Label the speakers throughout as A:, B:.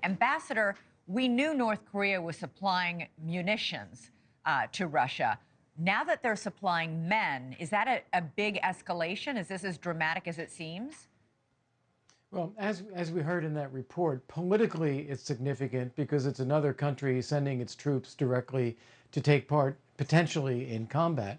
A: Ambassador, we knew North Korea was supplying munitions to Russia. Now that they're supplying men, is that a big escalation? Is this as dramatic as it seems?
B: Well, as we heard in that report, politically it's significant because it's another country sending its troops directly to take part potentially in combat.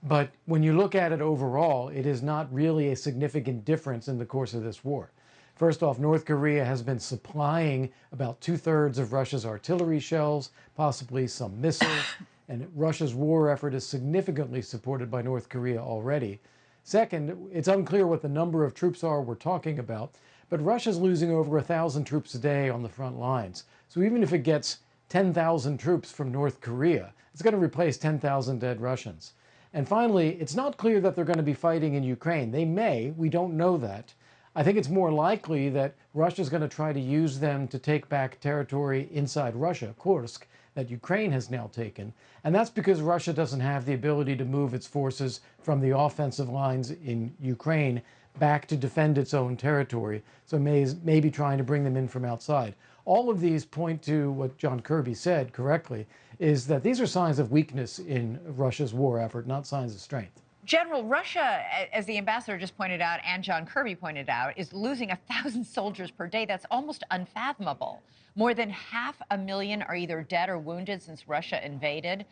B: But when you look at it overall, it is not really a significant difference in the course of this war. First off, North Korea has been supplying about 2/3 of Russia's artillery shells, possibly some missiles, and Russia's war effort is significantly supported by North Korea already. Second, it's unclear what the number of troops are we're talking about, but Russia's losing over 1,000 troops a day on the front lines. So even if it gets 10,000 troops from North Korea, it's going to replace 10,000 dead Russians. And finally, it's not clear that they're going to be fighting in Ukraine. They may, we don't know that. I think it's more likely that Russia's going to try to use them to take back territory inside Russia, Kursk, that Ukraine has now taken. And that's because Russia doesn't have the ability to move its forces from the offensive lines in Ukraine back to defend its own territory. So maybe trying to bring them in from outside. All of these point to what John Kirby said correctly, is that these are signs of weakness in Russia's war effort, not signs of strength.
A: General, Russia, as the ambassador just pointed out and John Kirby pointed out, is losing 1,000 soldiers per day. That's almost unfathomable. More than 500,000 are either dead or wounded since Russia invaded.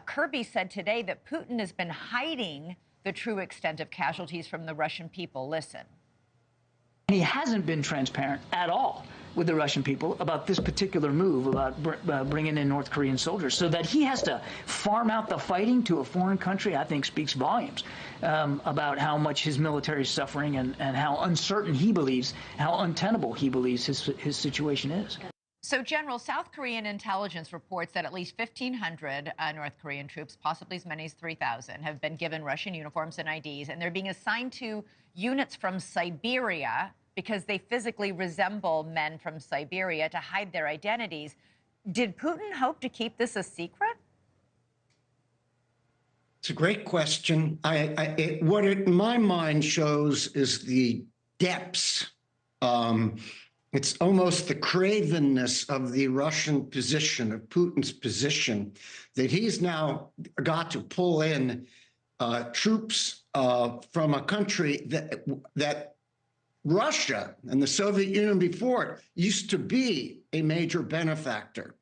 A: Kirby said today that Putin has been hiding the true extent of casualties from the Russian people. Listen.
C: He hasn't been transparent at all with the Russian people about this particular move, about bringing in North Korean soldiers. So that he has to farm out the fighting to a foreign country, I think speaks volumes about how much his military is suffering and how uncertain he believes, how untenable he believes his situation is.
A: So, General, South Korean intelligence reports that at least 1,500 North Korean troops, possibly as many as 3,000, have been given Russian uniforms and IDs, and they're being assigned to units from Siberia because they physically resemble men from Siberia to hide their identities. Did Putin hope to keep this a secret?
D: It's a great question. What it in my mind shows is the depths. It's almost the cravenness of the Russian position, of Putin's position, that he's now got to pull in troops from a country that Russia and the Soviet Union before it used to be a major benefactor.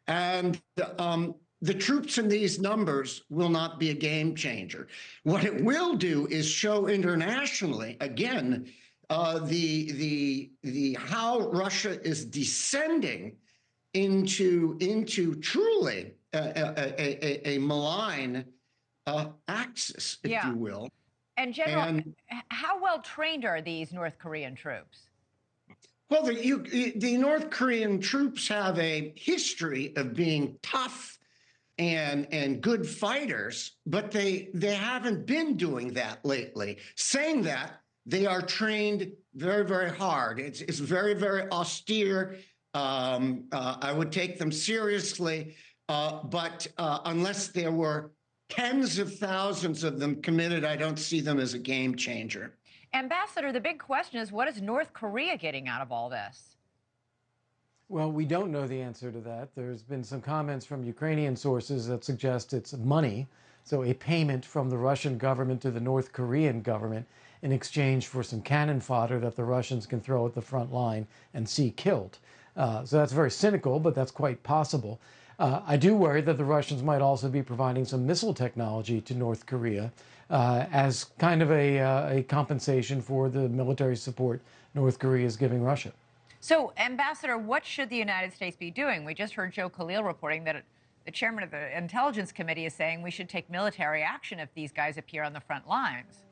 D: And the troops in these numbers will not be a game changer. What it will do is show internationally, again, the how Russia is descending into truly a malign axis, if you will.
A: And General, how well trained are these North Korean troops?
D: Well, the North Korean troops have a history of being tough and good fighters, but they haven't been doing that lately. Saying that, they are trained very, very hard. It's very, very austere. I would take them seriously, but unless there were tens of thousands of them committed, I don't see them as a game changer.
A: Ambassador, the big question is, what is North Korea getting out of all this?
B: Well, we don't know the answer to that. There's been some comments from Ukrainian sources that suggest it's money, so a payment from the Russian government to the North Korean government in exchange for some cannon fodder that the Russians can throw at the front line and see killed. So that's very cynical, but that's quite possible. I do worry that the Russians might also be providing some missile technology to North Korea as kind of a compensation for the military support North Korea is giving Russia.
A: So, Ambassador, what should the United States be doing? We just heard Joe Khalil reporting that the chairman of the Intelligence Committee is saying we should take military action if these guys appear on the front lines.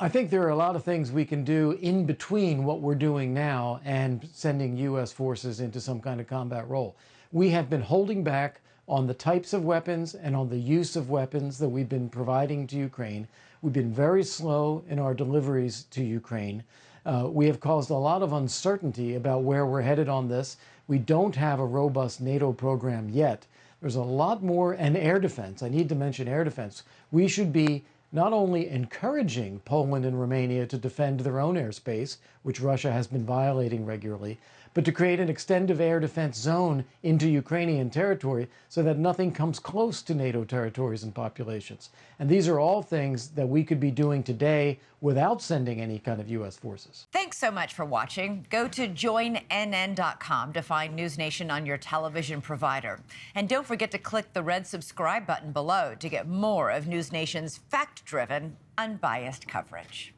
B: I think there are a lot of things we can do in between what we're doing now and sending U.S. forces into some kind of combat role. We have been holding back on the types of weapons and on the use of weapons that we've been providing to Ukraine. We've been very slow in our deliveries to Ukraine. We have caused a lot of uncertainty about where we're headed on this. We don't have a robust NATO program yet. There's a lot more, and air defense. I need to mention air defense. We should be not only encouraging Poland and Romania to defend their own airspace, which Russia has been violating regularly, but to create an extended air defense zone into Ukrainian territory so that nothing comes close to NATO territories and populations. And these are all things that we could be doing today without sending any kind of U.S. forces.
A: Thanks so much for watching. Go to joinnn.com to find NewsNation on your television provider. And don't forget to click the red subscribe button below to get more of NewsNation's fact-driven, unbiased coverage.